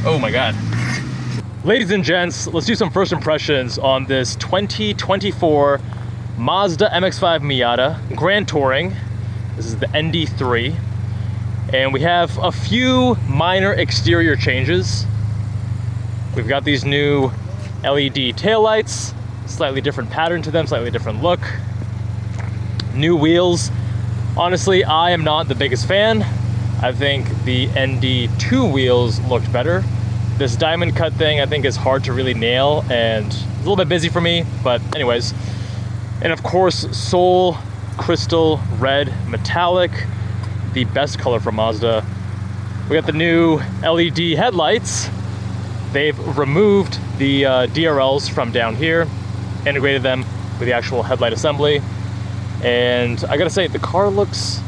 Oh my God. Ladies and gents, let's do some first impressions on this 2024 Mazda MX-5 Miata Grand Touring. This is the ND3. And we have a few minor exterior changes. We've got these new LED taillights, slightly different pattern to them, slightly different look. New wheels. Honestly, I am not the biggest fan. I think the ND2 wheels looked better. This diamond cut thing I think is hard to really nail and it's a little bit busy for me, but anyways. And of course, Soul Crystal Red Metallic, the best color from Mazda. We got the new LED headlights. They've removed the DRLs from down here, integrated them with the actual headlight assembly. And I gotta say, the car looks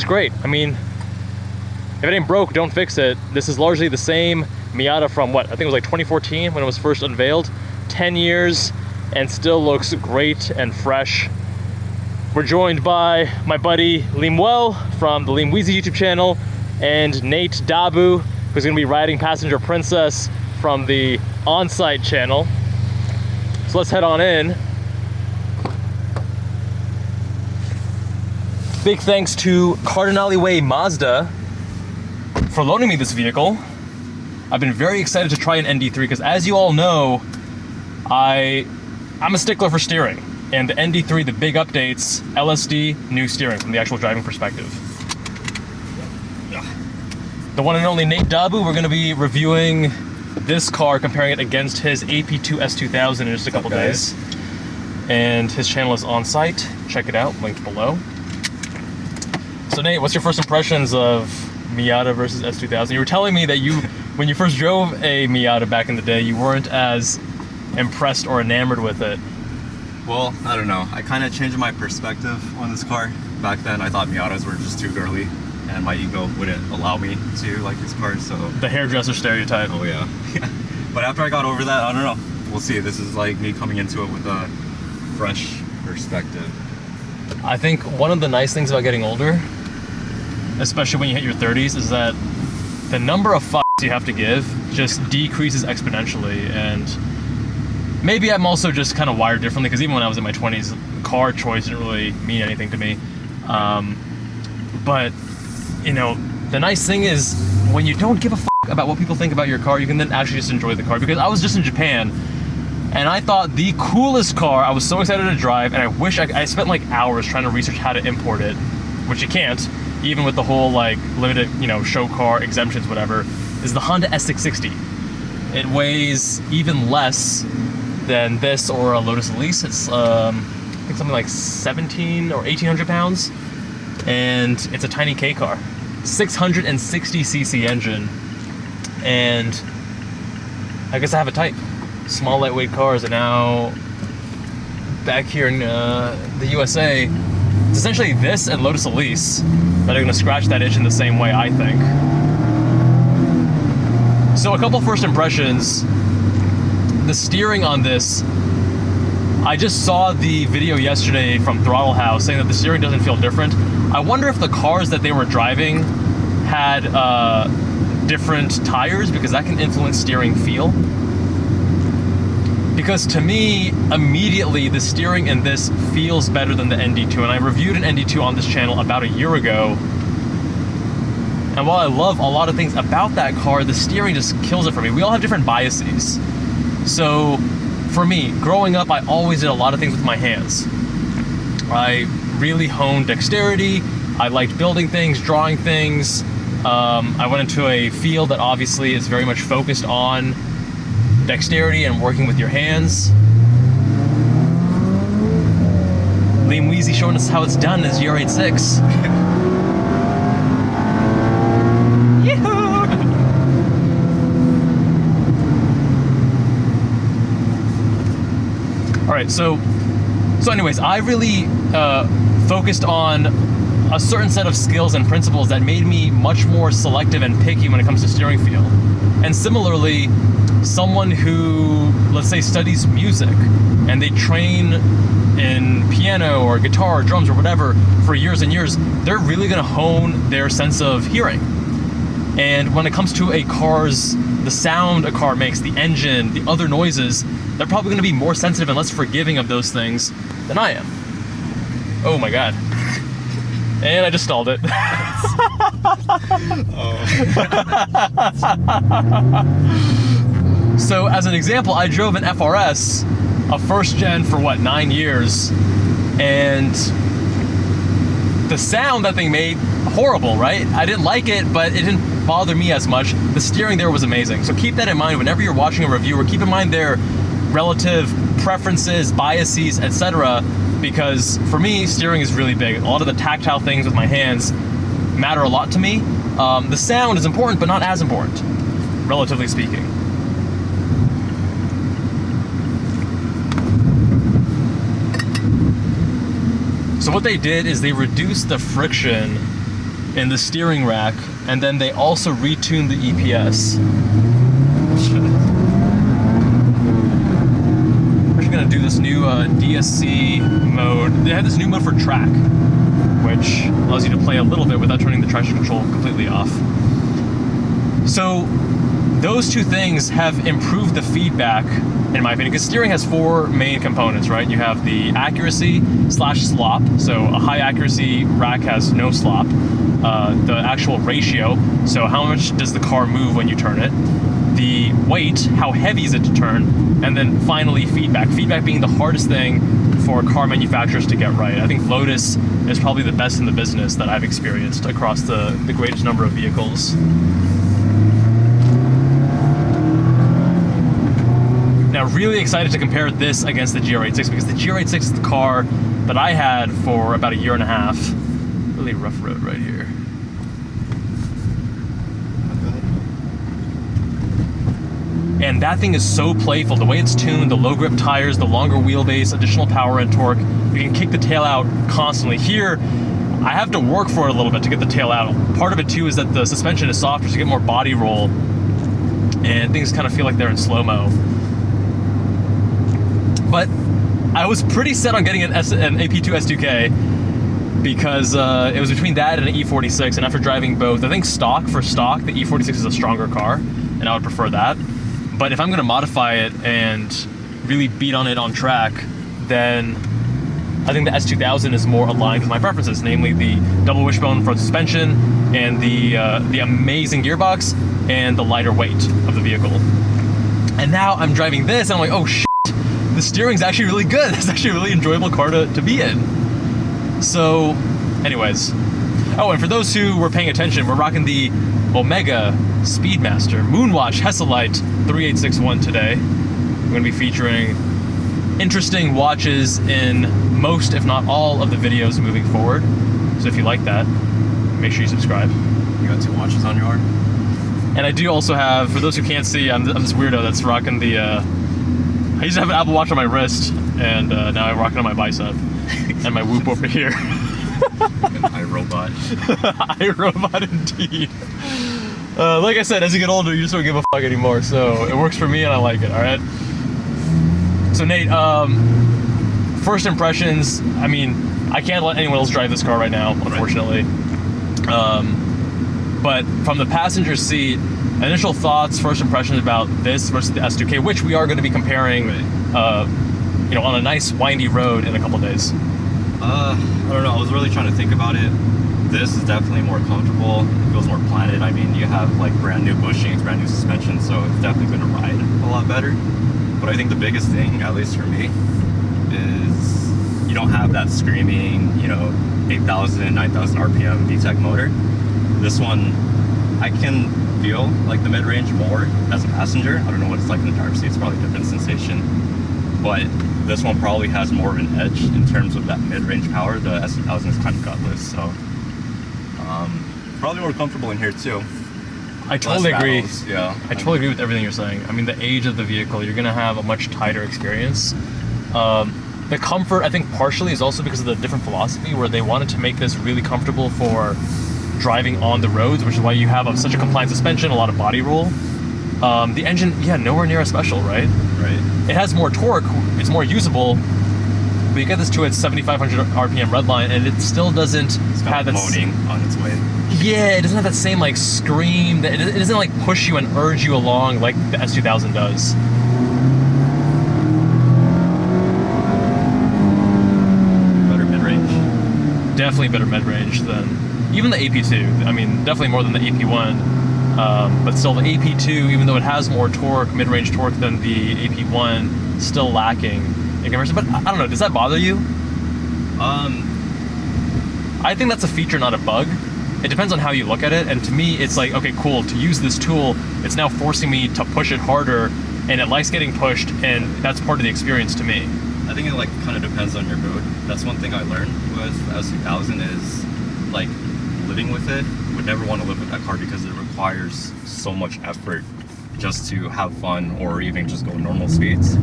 great. I mean, if it ain't broke, don't fix it. This is largely the same Miata from what, I think it was like 2014 when it was first unveiled. 10 years and still looks great and fresh. We're joined by my buddy Lemuel from the Liam Weezy YouTube channel and Nate Dabu, who's gonna be riding Passenger Princess from the On-Site channel. So let's head on in. Big thanks to CardinaleWay Mazda for loaning me this vehicle. I've been very excited to try an ND3 because, as you all know, I'm a stickler for steering. And the ND3, the big updates, LSD, new steering from the actual driving perspective. The one and only Nate Dabu, we're going to be reviewing this car, comparing it against his AP2 S2000 in just a couple days. And his channel is On Site. Check it out, linked below. So Nate, what's your first impressions of Miata versus S2000? You were telling me that when you first drove a Miata back in the day, you weren't as impressed or enamored with it. Well, I don't know. I kind of changed my perspective on this car. Back then, I thought Miatas were just too girly, and my ego wouldn't allow me to like these cars, so... The hairdresser stereotype. Oh, yeah. But after I got over that, I don't know. We'll see. This is like me coming into it with a fresh perspective. I think one of the nice things about getting older, especially when you hit your 30s, is that the number of fucks you have to give just decreases exponentially. And maybe I'm also just kind of wired differently, because even when I was in my 20s, car choice didn't really mean anything to me. But, you know, the nice thing is when you don't give a fuck about what people think about your car, you can then actually just enjoy the car. Because I was just in Japan, and I thought the coolest car, I was so excited to drive, and I wish I spent like hours trying to research how to import it, which you can't, even with the whole like limited, you know, show car exemptions, whatever, is the Honda S660. It weighs even less than this or a Lotus Elise. It's I think something like 17 or 1800 pounds, and it's a tiny K car, 660cc engine, and I guess I have a type. Small lightweight cars are now back here in the USA. It's essentially this and Lotus Elise that are going to scratch that itch in the same way, I think. So a couple first impressions. The steering on this, I just saw the video yesterday from Throttle House saying that the steering doesn't feel different. I wonder if the cars that they were driving had different tires, because that can influence steering feel. Because to me, immediately, the steering in this feels better than the ND2. And I reviewed an ND2 on this channel about a year ago. And while I love a lot of things about that car, the steering just kills it for me. We all have different biases. So for me, growing up, I always did a lot of things with my hands. I really honed dexterity. I liked building things, drawing things. I went into a field that obviously is very much focused on dexterity and working with your hands. Liam Weezy showing us how it's done in his GR86. Yee-hoo! Alright, so anyways, I really focused on a certain set of skills and principles that made me much more selective and picky when it comes to steering feel. And similarly, someone who, let's say, studies music and they train in piano or guitar or drums or whatever for years and years, they're really going to hone their sense of hearing. And when it comes to the sound a car makes, the engine, the other noises, they're probably going to be more sensitive and less forgiving of those things than I am. Oh my God. And I just stalled it. So as an example, I drove an FRS, a first gen for what, 9 years, and the sound that thing made, horrible, right? I didn't like it, but it didn't bother me as much. The steering there was amazing. So keep that in mind whenever you're watching a reviewer. Keep in mind their relative preferences, biases, etc. Because for me, steering is really big. A lot of the tactile things with my hands matter a lot to me. The sound is important, but not as important, relatively speaking. So what they did is they reduced the friction in the steering rack, and then they also retuned the EPS. We're just gonna do this new DSC mode. They have this new mode for track, which allows you to play a little bit without turning the traction control completely off. So those two things have improved the feedback, in my opinion, because steering has 4 main components, right? You have the accuracy / slop. So a high accuracy rack has no slop. The actual ratio, so how much does the car move when you turn it? The weight, how heavy is it to turn? And then finally, feedback. Feedback being the hardest thing for car manufacturers to get right. I think Lotus is probably the best in the business that I've experienced across the greatest number of vehicles. Now, really excited to compare this against the GR86 because the GR86 is the car that I had for about a year and a half. Really rough road right here. And that thing is so playful. The way it's tuned, the low grip tires, the longer wheelbase, additional power and torque. You can kick the tail out constantly. Here, I have to work for it a little bit to get the tail out. Part of it too is that the suspension is softer, so you get more body roll. And things kind of feel like they're in slow-mo. But I was pretty set on getting an AP2 S2K because it was between that and an E46, and after driving both, I think stock, the E46 is a stronger car, and I would prefer that. But if I'm gonna modify it and really beat on it on track, then I think the S2000 is more aligned with my preferences, namely the double wishbone front suspension and the amazing gearbox and the lighter weight of the vehicle. And now I'm driving this and I'm like, oh shit, the steering's actually really good. It's actually a really enjoyable car to be in. So, anyways. Oh, and for those who were paying attention, we're rocking the Omega Speedmaster Moonwatch Hesalite 3861 today. We're gonna be featuring interesting watches in most, if not all, of the videos moving forward. So if you like that, make sure you subscribe. You got 2 watches on your arm? And I do also have, for those who can't see, I'm this weirdo that's rocking the, I used to have an Apple Watch on my wrist, and now I rock it on my bicep. And my Whoop over here. An iRobot. iRobot indeed. Like I said, as you get older, you just don't give a fuck anymore, so it works for me and I like it, alright? So Nate, first impressions, I mean, I can't let anyone else drive this car right now, unfortunately. But from the passenger seat, initial thoughts, first impressions about this versus the S2K, which we are going to be comparing, you know, on a nice windy road in a couple days. I don't know, I was really trying to think about it. This is definitely more comfortable, it feels more planted. I mean, you have like brand new bushings, brand new suspension, so it's definitely going to ride a lot better. But I think the biggest thing, at least for me, is you don't have that screaming, you know, 8,000, 9,000 RPM VTEC motor. This one, I can feel like the mid-range more as a passenger. I don't know what it's like in the driver's seat, it's probably a different sensation. But this one probably has more of an edge in terms of that mid-range power. The S2000 is kind of gutless, so probably more comfortable in here too. I totally agree. Yeah, I totally agree with everything you're saying. I mean, the age of the vehicle, you're gonna have a much tighter experience. The comfort, I think, partially is also because of the different philosophy where they wanted to make this really comfortable for driving on the roads, which is why you have such a compliant suspension, a lot of body roll. The engine, yeah, nowhere near as special, right? Right. It has more torque, it's more usable, but you get this to its 7,500 RPM redline, and it still doesn't have that moaning on its way. Yeah, it doesn't have that same like scream. It doesn't like push you and urge you along like the S2000 does. Better mid-range. Definitely better mid-range than even the AP2. I mean, definitely more than the AP1. But still, the AP2, even though it has more torque, mid-range torque than the AP1, still lacking in comparison. But I don't know, does that bother you? I think that's a feature, not a bug. It depends on how you look at it, and to me, it's like, okay, cool, to use this tool, it's now forcing me to push it harder, and it likes getting pushed, and that's part of the experience to me. I think it like kind of depends on your mood. That's one thing I learned with S2000 is like living with it. Would never want to live with that car because it requires so much effort just to have fun or even just go normal speeds. But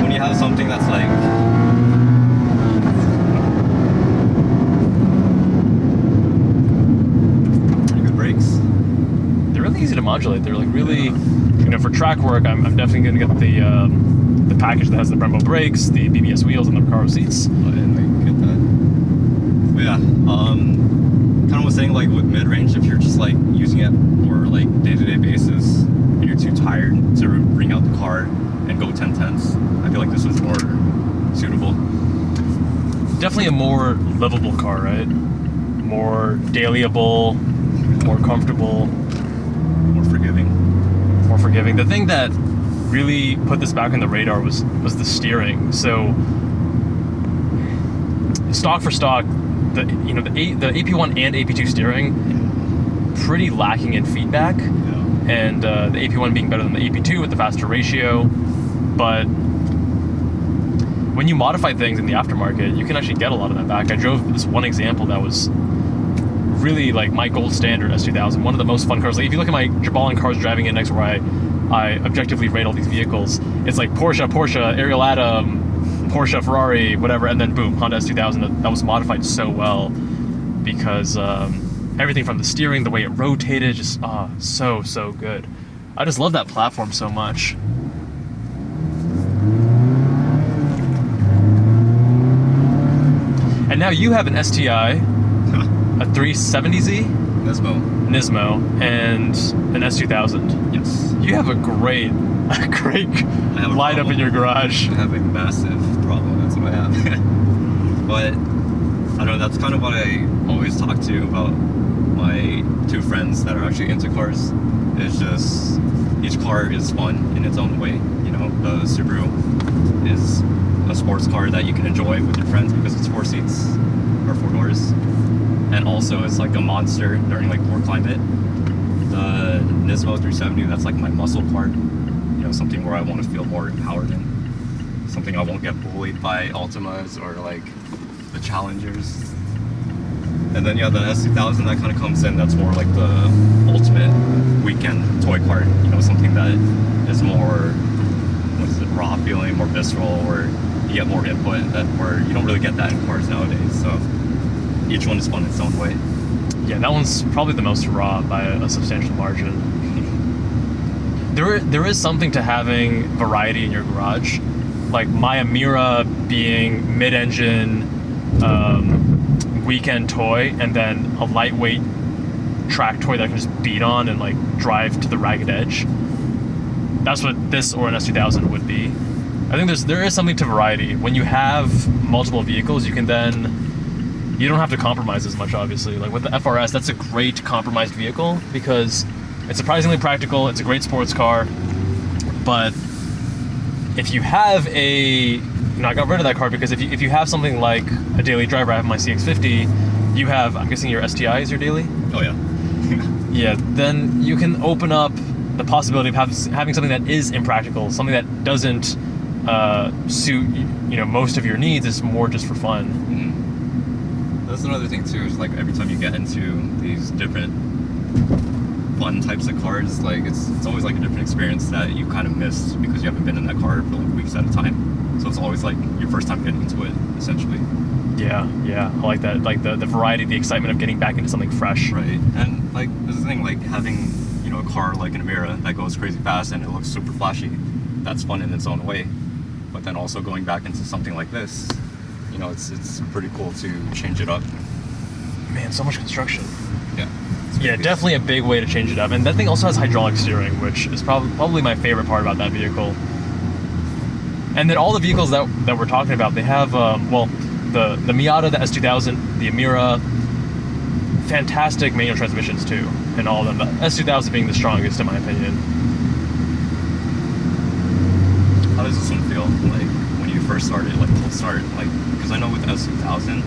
when you have something that's like pretty good brakes, They're really easy to modulate. They're like really, you know, for track work, I'm definitely going to get the package that has the Brembo brakes, the BBS wheels, and the Recaro seats. I didn't get that. But yeah, kind of was saying like with mid-range, if you're just like using it for like day-to-day basis and you're too tired to bring out the car and go 10/10ths, I feel like this was more suitable. Definitely a more livable car, right? More dailyable, more comfortable, More forgiving. more forgiving. The thing that really put this back on the radar was the steering. So stock for stock, the AP1 and AP2 steering pretty lacking in feedback, and the AP1 being better than the AP2 with the faster ratio. But when you modify things in the aftermarket, you can actually get a lot of that back. I drove this one example that was really like my gold standard S2000, one of the most fun cars. Like if you look at my Jubbal and Cars Driving Index, where I objectively rate all these vehicles, it's like Porsche, Ariel Atom, Porsche, Ferrari, whatever, and then boom, Honda S2000. That was modified so well because everything from the steering, the way it rotated, just so good. I just love that platform so much. And now you have an STI, a 370Z, Nismo, and an S2000. Yes. You have a great light up in your garage. I have a massive problem. That's what I have. But I don't know. That's kind of what I always talk to about my two friends that are actually into cars. It's just each car is fun in its own way. You know, the Subaru is a sports car that you can enjoy with your friends because it's 4 seats or 4 doors, and also it's like a monster during like poor climate. The Nismo 370, that's like my muscle car. You know, something where I want to feel more empowered in. Something I won't get bullied by Altimas or like the Challengers. And then yeah, the S2000 that kind of comes in. That's more like the ultimate weekend toy car. You know, something that is more, raw feeling, more visceral, or you get more input where you don't really get that in cars nowadays. So each one is fun in its own way. Yeah, that one's probably the most raw by a substantial margin. There is something to having variety in your garage, like my Amira being mid-engine weekend toy, and then a lightweight track toy that I can just beat on and like drive to the ragged edge. That's what this or an S2000 would be. I think there is something to variety. When you have multiple vehicles, you don't have to compromise as much, obviously. Like with the FRS, that's a great compromised vehicle because it's surprisingly practical, it's a great sports car, but if you have I got rid of that car because if you have something like a daily driver, I have my CX-50, you have, I'm guessing your STI is your daily? Oh yeah. Yeah, then you can open up the possibility of having something that is impractical, something that doesn't suit most of your needs, is more just for fun. That's another thing too, is like every time you get into these different fun types of cars, like it's always like a different experience that you kind of missed because you haven't been in that car for like weeks at a time. So it's always like your first time getting into it, essentially. Yeah, I like that. Like the variety, the excitement of getting back into something fresh. Right. And like this is the thing, like having a car like an Amira that goes crazy fast and it looks super flashy, that's fun in its own way. But then also going back into something like this, you know, it's pretty cool to change it up. Man, so much construction. Yeah. Yeah, definitely a big way to change it up. And that thing also has hydraulic steering, which is probably my favorite part about that vehicle. And then all the vehicles that we're talking about, they have, well, the Miata, the S2000, the Emira, fantastic manual transmissions too, and all of them. The S2000 being the strongest in my opinion. How does this one feel, like, when you first started, like, full start? Like, because I know with the S2000,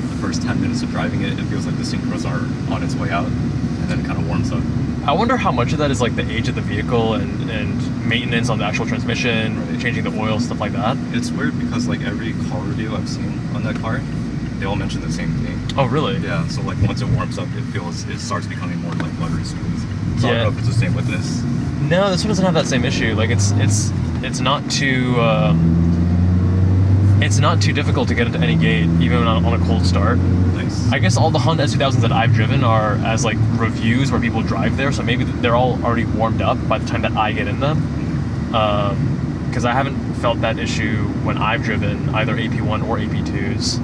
the first 10 minutes of driving it, it feels like the synchros are on its way out, and then it kind of warms up. I wonder how much of that is like the age of the vehicle and maintenance on the actual transmission, Right. changing the oil, stuff like that. It's weird because, like, every car review I've seen on that car, they all mention the same thing. Oh, really? Yeah, so, like, once it warms up, it starts becoming more, like, buttery smooth. So I Yeah. don't know if it's the same with this. No, this one doesn't have that same issue. Like it's not too it's not too difficult to get into any gate, even on a cold start. Nice. I guess all the Honda S2000s that I've driven are as like reviews where people drive there, so maybe they're all already warmed up by the time that I get in them. Because I haven't felt that issue when I've driven either AP1 or AP2s.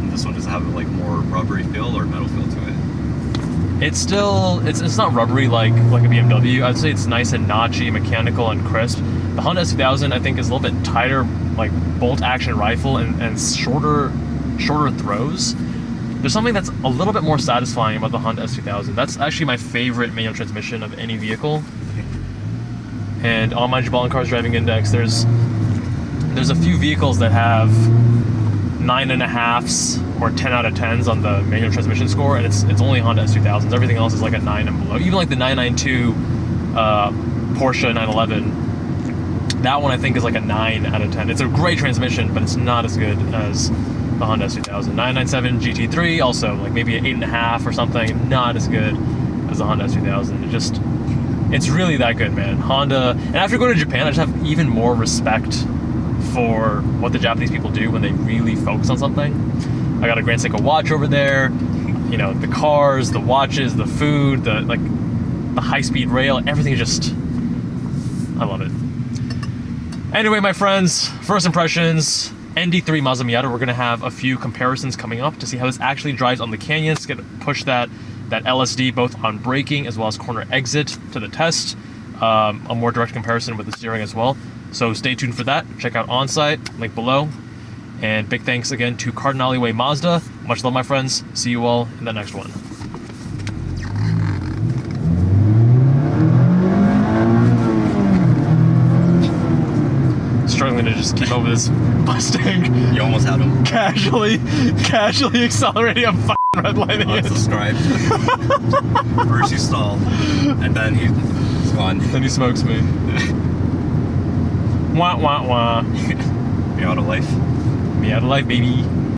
And this one does have, like, more rubbery feel or metal feel to it. It's still it's not rubbery like a BMW. I'd say it's nice and notchy, mechanical and crisp. The Honda S2000 I think is a little bit tighter, like bolt action rifle and shorter throws. There's something that's a little bit more satisfying about the Honda S2000. That's actually my favorite manual transmission of any vehicle. And on my Jubbal Cars Driving Index, there's a few vehicles that have 9.5s or 10 out of 10s on the manual transmission score, and it's only Honda S2000s. Everything else is like a 9 and below. Even like the 992 Porsche 911, that one I think is like a 9 out of 10. It's a great transmission, but it's not as good as the Honda S2000. 997 GT3 also like maybe an 8.5 or something. Not as good as the Honda S2000. It's really that good, man. Honda. And after going to Japan, I just have even more respect for what the Japanese people do when they really focus on something. I got a Grand Seiko watch over there. You know, the cars, the watches, the food, the high-speed rail, everything is just, I love it. Anyway, my friends, first impressions, ND3 Mazda Miata. We're gonna have a few comparisons coming up to see how this actually drives on the canyons, to push that LSD both on braking as well as corner exit to the test. A more direct comparison with the steering as well. So stay tuned for that. Check out On-Site, link below. And big thanks again to CardinaleWay Mazda. Much love, my friends. See you all in the next one. Struggling to just keep up with this Mustang. You almost had him. Casually accelerating a fucking red light. Unsubscribed. First you stall, and then he's gone. Then he smokes me. Wah, wah, wah. Be out of life. Me out of life, baby.